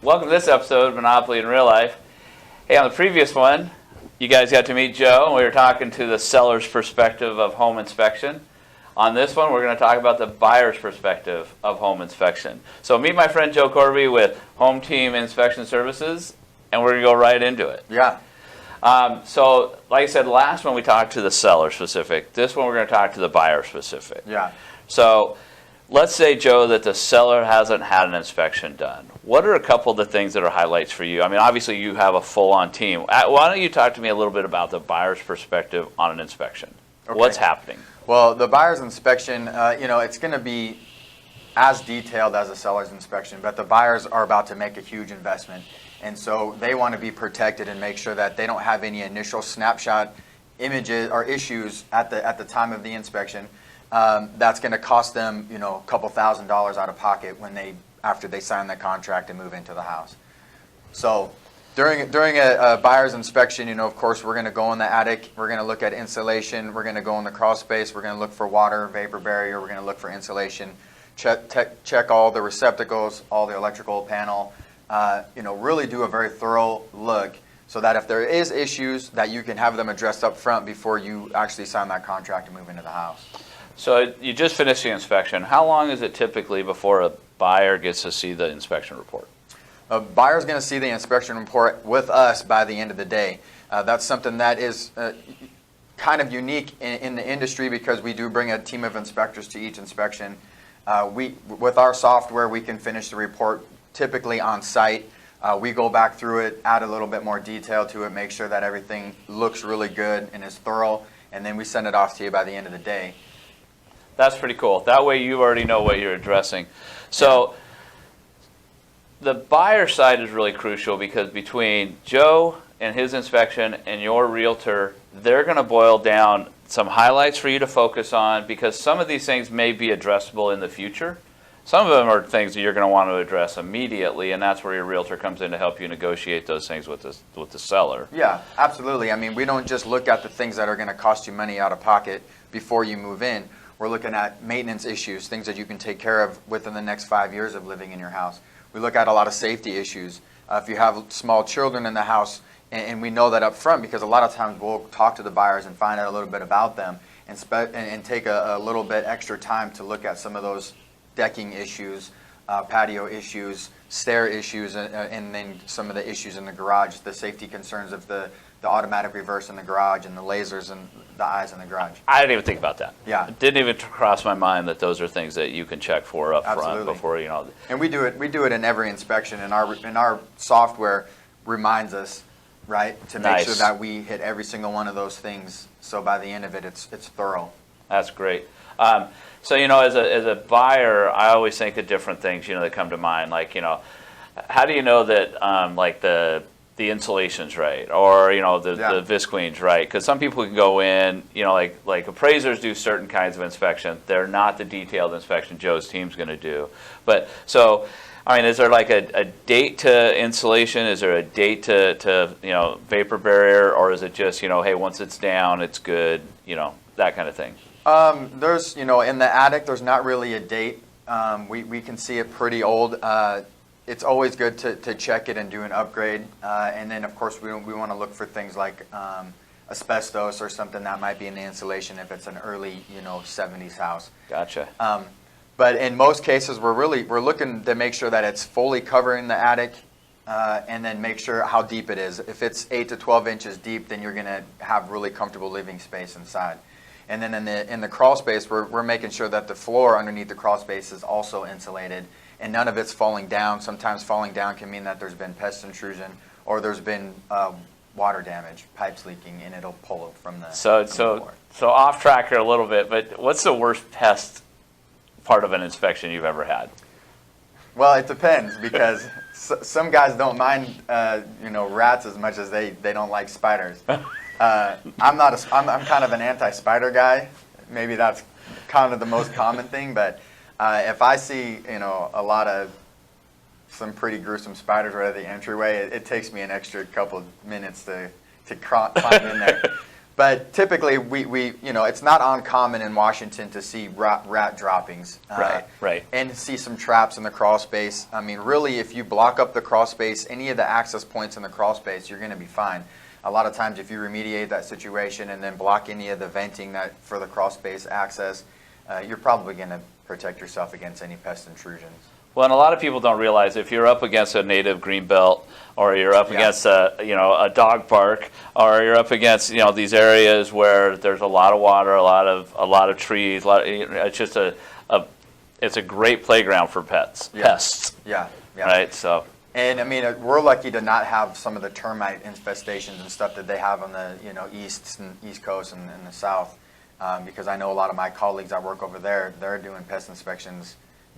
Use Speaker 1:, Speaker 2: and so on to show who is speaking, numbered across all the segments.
Speaker 1: Welcome to this episode of Monopoly in Real Life. Hey, on the previous one, you guys got to meet Joe, and we were talking to the seller's perspective of home inspection. On this one, we're going to talk about the buyer's perspective of home inspection. So meet my friend Joe Corby with Home Team Inspection Services, and we're going to go right into it.
Speaker 2: Yeah.
Speaker 1: So, like I said, last one we talked to the seller specific. This one we're going to talk to the buyer specific.
Speaker 2: Yeah.
Speaker 1: So, let's say, Joe, that the seller hasn't had an inspection done. What are a couple of the things that are highlights for you? I mean, obviously you have a full-on team. Why don't you talk to me a little bit about the buyer's perspective on an inspection? Okay. What's happening?
Speaker 2: Well, the buyer's inspection, it's going to be as detailed as a seller's inspection, but the buyers are about to make a huge investment. And so they want to be protected and make sure that they don't have any initial snapshot images or issues at the time of the inspection. That's going to cost them, a couple $1,000s out of pocket after they sign the contract and move into the house. So during a buyer's inspection, of course, we're going to go in the attic. We're going to look at insulation. We're going to go in the crawl space. We're going to look for water, vapor barrier. We're going to look for insulation. Check all the receptacles, all the electrical panel. Really do a very thorough look so that if there is issues, that you can have them addressed up front before you actually sign that contract and move into the house.
Speaker 1: So you just finished the inspection. How long is it typically before a buyer gets to see the inspection report?
Speaker 2: A buyer's going to see the inspection report with us by the end of the day. That's something that is kind of unique in the industry because we do bring a team of inspectors to each inspection. With our software, we can finish the report typically on site. We go back through it, add a little bit more detail to it, make sure that everything looks really good and is thorough, and then we send it off to you by the end of the day.
Speaker 1: That's pretty cool. That way you already know what you're addressing. So the buyer side is really crucial because between Joe and his inspection and your realtor, they're going to boil down some highlights for you to focus on because some of these things may be addressable in the future. Some of them are things that you're going to want to address immediately, and that's where your realtor comes in to help you negotiate those things with the seller.
Speaker 2: Yeah, absolutely. I mean, we don't just look at the things that are going to cost you money out of pocket before you move in. We're looking at maintenance issues, things that you can take care of within the next 5 years of living in your house. We look at a lot of safety issues. If you have small children in the house, and we know that up front because a lot of times we'll talk to the buyers and find out a little bit about them and take a little bit extra time to look at some of those decking issues, patio issues, stair issues, and then some of the issues in the garage, the safety concerns of the automatic reverse in the garage and the lasers and the eyes in the garage.
Speaker 1: I didn't even think about that.
Speaker 2: Yeah.
Speaker 1: It didn't even cross my mind that those are things that you can check for up
Speaker 2: Absolutely.
Speaker 1: Front before,
Speaker 2: And we do it in every inspection, and our software reminds us, right, to make
Speaker 1: Nice.
Speaker 2: sure that we hit every single one of those things. So by the end of it, it's thorough.
Speaker 1: That's great. So, as a buyer, I always think of different things, that come to mind. Like, how do you know that, the insulation's right, or the visqueen's right? Because some people can go in, like appraisers do certain kinds of inspection. They're not the detailed inspection Joe's team's going to do. But so, is there like a date to insulation? Is there a date to vapor barrier, or is it just hey, once it's down, it's good, that kind of thing?
Speaker 2: There's in the attic, there's not really a date. We can see it pretty old. It's always good to check it and do an upgrade. And then, of course, we want to look for things like asbestos or something that might be in the insulation if it's an early, 70s house.
Speaker 1: Gotcha.
Speaker 2: But in most cases, we're looking to make sure that it's fully covering the attic and then make sure how deep it is. If it's 8 to 12 inches deep, then you're going to have really comfortable living space inside. And then in the crawl space, we're making sure that the floor underneath the crawl space is also insulated and none of it's falling down. Sometimes falling down can mean that there's been pest intrusion or there's been water damage, pipes leaking, and it'll pull it from the floor.
Speaker 1: So off track here a little bit, but what's the worst pest part of an inspection you've ever had?
Speaker 2: Well, it depends because some guys don't mind rats as much as they don't like spiders. I'm kind of an anti-spider guy. Maybe that's kind of the most common thing, but if I see some pretty gruesome spiders right at the entryway, it takes me an extra couple of minutes to climb in there. But typically, we you know, it's not uncommon in Washington to see rat droppings.
Speaker 1: Right.
Speaker 2: And see some traps in the crawl space. I mean, really, if you block up the crawl space, any of the access points in the crawl space, you're going to be fine. A lot of times, if you remediate that situation and then block any of the venting that for the crawl space access, you're probably going to protect yourself against any pest intrusions.
Speaker 1: Well, and a lot of people don't realize if you're up against a native green belt, or you're up against a dog park, or you're up against these areas where there's a lot of water, a lot of trees, it's just it's a great playground for pests.
Speaker 2: Yeah.
Speaker 1: Right. So.
Speaker 2: And I mean, we're lucky to not have some of the termite infestations and stuff that they have on the east coast and the south, because I know a lot of my colleagues that work over there, they're doing pest inspections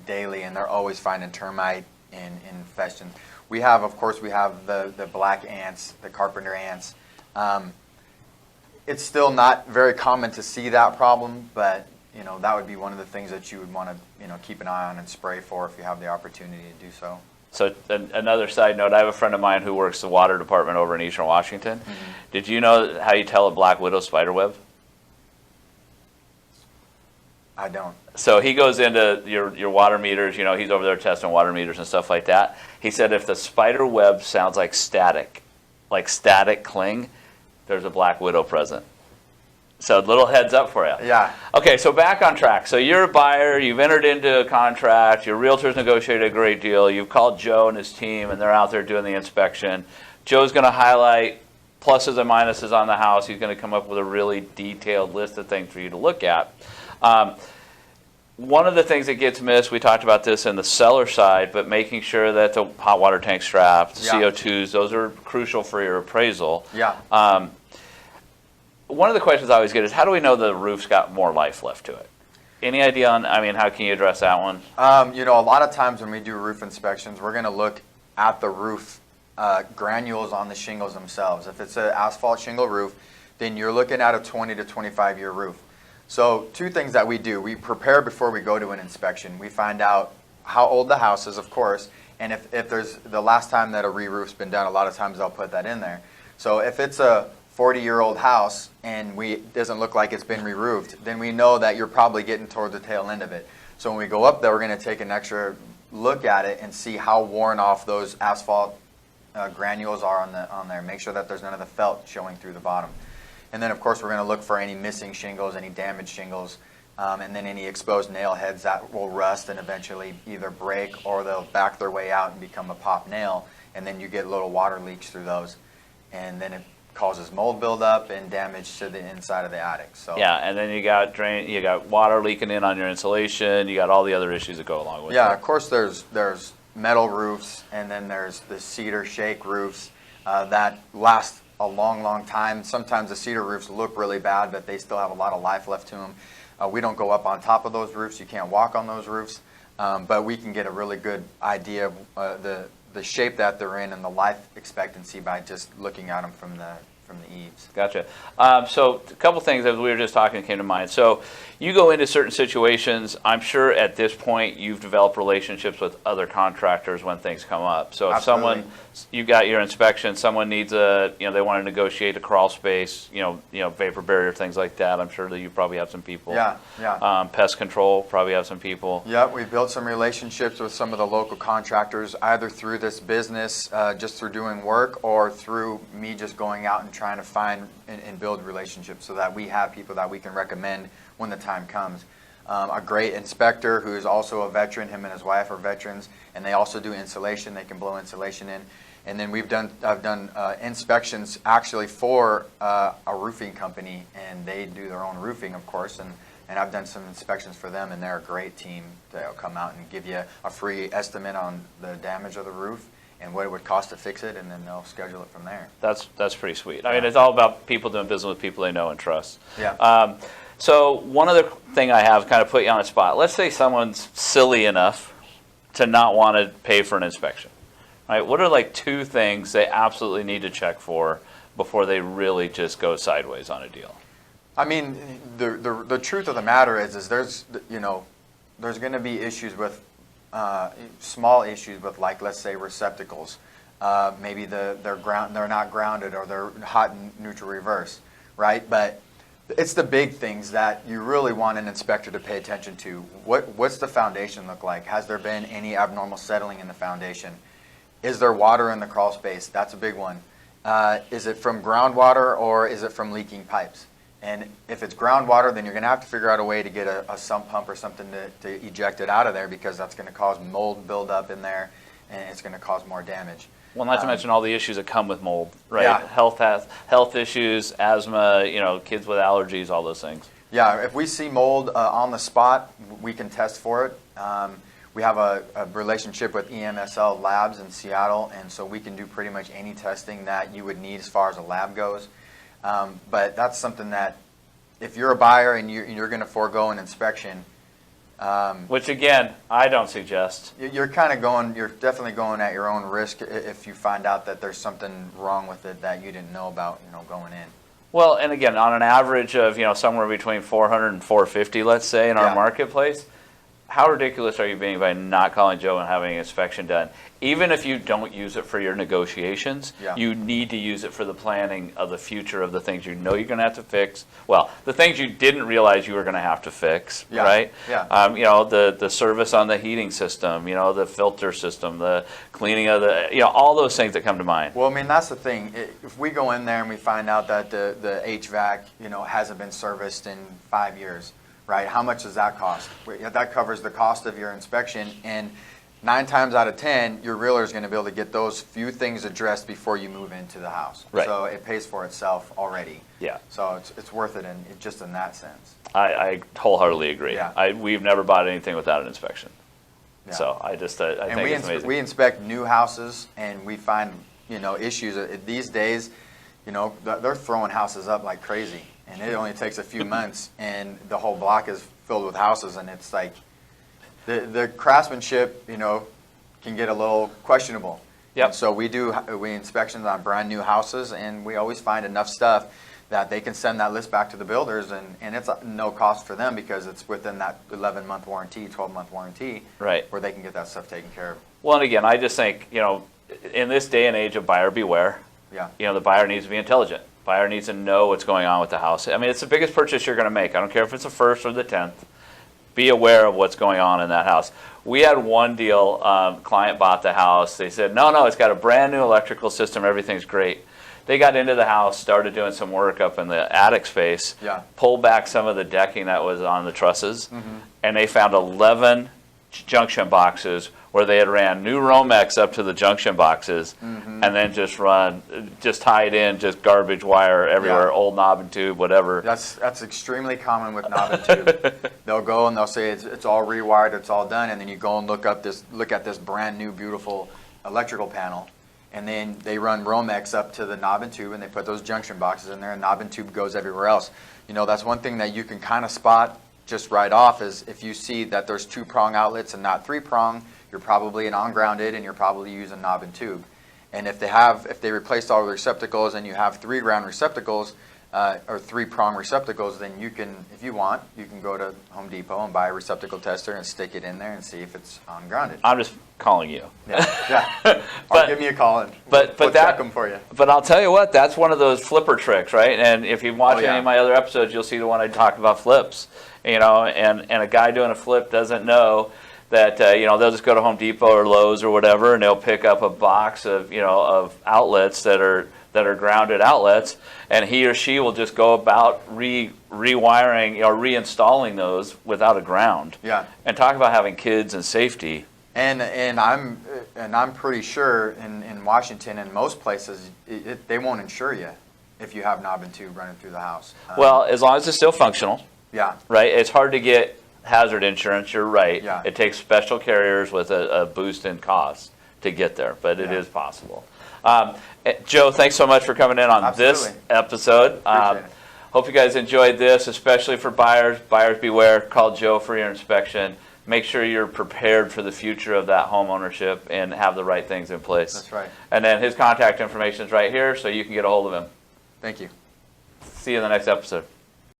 Speaker 2: daily, and they're always finding termite and infestation. We have, of course, the black ants, the carpenter ants. It's still not very common to see that problem, but that would be one of the things that you would want to keep an eye on and spray for if you have the opportunity to do so.
Speaker 1: So another side note, I have a friend of mine who works the water department over in Eastern Washington. Mm-hmm. Did you know how you tell a black widow spider web?
Speaker 2: I don't.
Speaker 1: So he goes into your water meters, he's over there testing water meters and stuff like that. He said if the spider web sounds like static cling, there's a black widow present. So little heads up for you.
Speaker 2: Yeah.
Speaker 1: Okay, so back on track. So you're a buyer, you've entered into a contract, your realtor's negotiated a great deal, you've called Joe and his team, and they're out there doing the inspection. Joe's going to highlight pluses and minuses on the house. He's going to come up with a really detailed list of things for you to look at. One of the things that gets missed, we talked about this in the seller side, but making sure that the hot water tank strap, the CO2s, those are crucial for your appraisal.
Speaker 2: Yeah.
Speaker 1: One of the questions I always get is, how do we know the roof's got more life left to it? Any idea on, how can you address that one?
Speaker 2: A lot of times when we do roof inspections, we're going to look at the roof granules on the shingles themselves. If it's an asphalt shingle roof, then you're looking at a 20 to 25 year roof. So two things that we do. We prepare before we go to an inspection. We find out how old the house is, of course, and if there's the last time that a re-roof's been done, a lot of times they'll put that in there. So if it's a 40-year-old house and it doesn't look like it's been re-roofed, then we know that you're probably getting toward the tail end of it. So when we go up there, we're going to take an extra look at it and see how worn off those asphalt granules are on there. Make sure that there's none of the felt showing through the bottom. And then, of course, we're going to look for any missing shingles, any damaged shingles, and then any exposed nail heads that will rust and eventually either break or they'll back their way out and become a pop nail, and then you get little water leaks through those. And then it causes mold buildup and damage to the inside of the attic. So
Speaker 1: yeah, and then you got water leaking in on your insulation. You got all the other issues that go along with it.
Speaker 2: Yeah, of course there's metal roofs, and then there's the cedar shake roofs that last a long time. Sometimes the cedar roofs look really bad, but they still have a lot of life left to them. We don't go up on top of those roofs. You can't walk on those roofs, but we can get a really good idea of the shape that they're in and the life expectancy by just looking at them from the eaves.
Speaker 1: Gotcha. So a couple things as we were just talking came to mind. So you go into certain situations. I'm sure at this point you've developed relationships with other contractors when things come up. So if
Speaker 2: Absolutely.
Speaker 1: you got your inspection, someone needs they want to negotiate a crawl space, vapor barrier, things like that. I'm sure that you probably have some people.
Speaker 2: Yeah.
Speaker 1: Pest control, probably have some people.
Speaker 2: Yeah, we've built some relationships with some of the local contractors, either through this business, just through doing work, or through me just going out and trying to find and build relationships so that we have people that we can recommend when the time comes. A great inspector who is also a veteran, him and his wife are veterans, and they also do insulation. They can blow insulation in. And then I've done inspections actually for a roofing company, and they do their own roofing, of course, and I've done some inspections for them, and they're a great team. They'll come out and give you a free estimate on the damage of the roof and what it would cost to fix it, and then they'll schedule it from there.
Speaker 1: That's pretty sweet. I mean, it's all about people doing business with people they know and trust.
Speaker 2: Yeah.
Speaker 1: So one other thing I have, kind of put you on the spot. Let's say someone's silly enough to not want to pay for an inspection. Right? What are like two things they absolutely need to check for before they really just go sideways on a deal?
Speaker 2: I mean, the truth of the matter is there's going to be issues with small issues with, like, let's say receptacles. Maybe they're not grounded, or they're hot and neutral reverse. right? But it's the big things that you really want an inspector to pay attention to. What's the foundation look like? Has there been any abnormal settling in the foundation? Is there water in the crawl space? That's a big one. Is it from groundwater or is it from leaking pipes? And if it's groundwater, then you're going to have to figure out a way to get a sump pump or something to eject it out of there, because that's going to cause mold buildup in there, and it's going to cause more damage.
Speaker 1: Well, not to mention all the issues that come with mold, right?
Speaker 2: Yeah.
Speaker 1: Health issues, asthma, kids with allergies, all those things.
Speaker 2: Yeah, if we see mold on the spot, we can test for it. We have a relationship with EMSL Labs in Seattle, and so we can do pretty much any testing that you would need as far as a lab goes. But that's something that if you're a buyer and you're going to forego an inspection,
Speaker 1: which again, I don't suggest.
Speaker 2: You're definitely going at your own risk if you find out that there's something wrong with it that you didn't know about, going in.
Speaker 1: Well, and again, on an average of, somewhere between 400 and 450, let's say, in our marketplace, how ridiculous are you being by not calling Joe and having an inspection done? Even if you don't use it for your negotiations, you need to use it for the planning of the future of the things you're going to have to fix. Well, the things you didn't realize you were going to have to fix, right?
Speaker 2: Yeah.
Speaker 1: The service on the heating system, the filter system, the cleaning of the, all those things that come to mind.
Speaker 2: Well, I mean, that's the thing. If we go in there and we find out that the HVAC, hasn't been serviced in 5 years, right? How much does that cost? That covers the cost of your inspection, and 9 times out of 10, your realtor is going to be able to get those few things addressed before you move into the house.
Speaker 1: Right.
Speaker 2: So it pays for itself already.
Speaker 1: Yeah.
Speaker 2: So it's worth it just in that sense.
Speaker 1: I wholeheartedly agree.
Speaker 2: Yeah.
Speaker 1: We've never bought anything without an inspection.
Speaker 2: Yeah.
Speaker 1: So I think it's amazing.
Speaker 2: We inspect new houses, and we find issues. These days, they're throwing houses up like crazy, and it only takes a few months, and the whole block is filled with houses, and it's like the craftsmanship, can get a little questionable.
Speaker 1: Yep.
Speaker 2: And so we inspections on brand new houses, and we always find enough stuff that they can send that list back to the builders, and it's no cost for them because it's within that 11-month warranty, 12-month warranty,
Speaker 1: right,
Speaker 2: where they can get that stuff taken care of.
Speaker 1: Well, and again, I just think, in this day and age of buyer beware, the buyer needs to be intelligent. Buyer needs to know what's going on with the house. I mean, it's the biggest purchase you're going to make. I don't care if it's the first or the 10th. Be aware of what's going on in that house. We had one deal, client bought the house. They said, no, it's got a brand new electrical system. Everything's great. They got into the house, started doing some work up in the attic space, pulled back some of the decking that was on the trusses, and they found 11 junction boxes where they had ran new Romex up to the junction boxes, and then just tied in just garbage wire everywhere, old knob and tube, whatever.
Speaker 2: That's extremely common with knob and tube. They'll go and they'll say it's all rewired, it's all done, and then you go and look at this brand new beautiful electrical panel, and then they run Romex up to the knob and tube, and they put those junction boxes in there, and knob and tube goes everywhere else. That's one thing that you can kind of spot just right off is if you see that there's 2-prong outlets and not 3-prong, you're probably an on-grounded and you're probably using knob and tube. And if they replaced all the receptacles and you have 3-ground receptacles or 3-prong receptacles, then you can, if you want, you can go to Home Depot and buy a receptacle tester and stick it in there and see if it's on-grounded.
Speaker 1: I'm just calling you.
Speaker 2: Yeah. Or give me a call and we'll check them for you.
Speaker 1: But I'll tell you what, that's one of those flipper tricks, right? And if you watch any of my other episodes, you'll see the one I talk about flips. And a guy doing a flip doesn't know that they'll just go to Home Depot or Lowe's or whatever, and they'll pick up a box of of outlets that are grounded outlets, and he or she will just go about rewiring or reinstalling those without a ground.
Speaker 2: Yeah.
Speaker 1: And talk about having kids and safety.
Speaker 2: And I'm pretty sure in Washington and most places they won't insure you if you have knob and tube running through the house.
Speaker 1: Well, as long as it's still functional.
Speaker 2: Yeah.
Speaker 1: Right? It's hard to get hazard insurance, you're right.
Speaker 2: Yeah.
Speaker 1: It takes special carriers with a boost in cost to get there, but it is possible. Joe, thanks so much for coming in on this episode.
Speaker 2: Appreciate it.
Speaker 1: Hope you guys enjoyed this, especially for buyers. Buyers beware. Call Joe for your inspection. Make sure you're prepared for the future of that home ownership and have the right things in place.
Speaker 2: That's right.
Speaker 1: And then his contact information is right here, so you can get a hold of him.
Speaker 2: Thank you.
Speaker 1: See you in the next episode.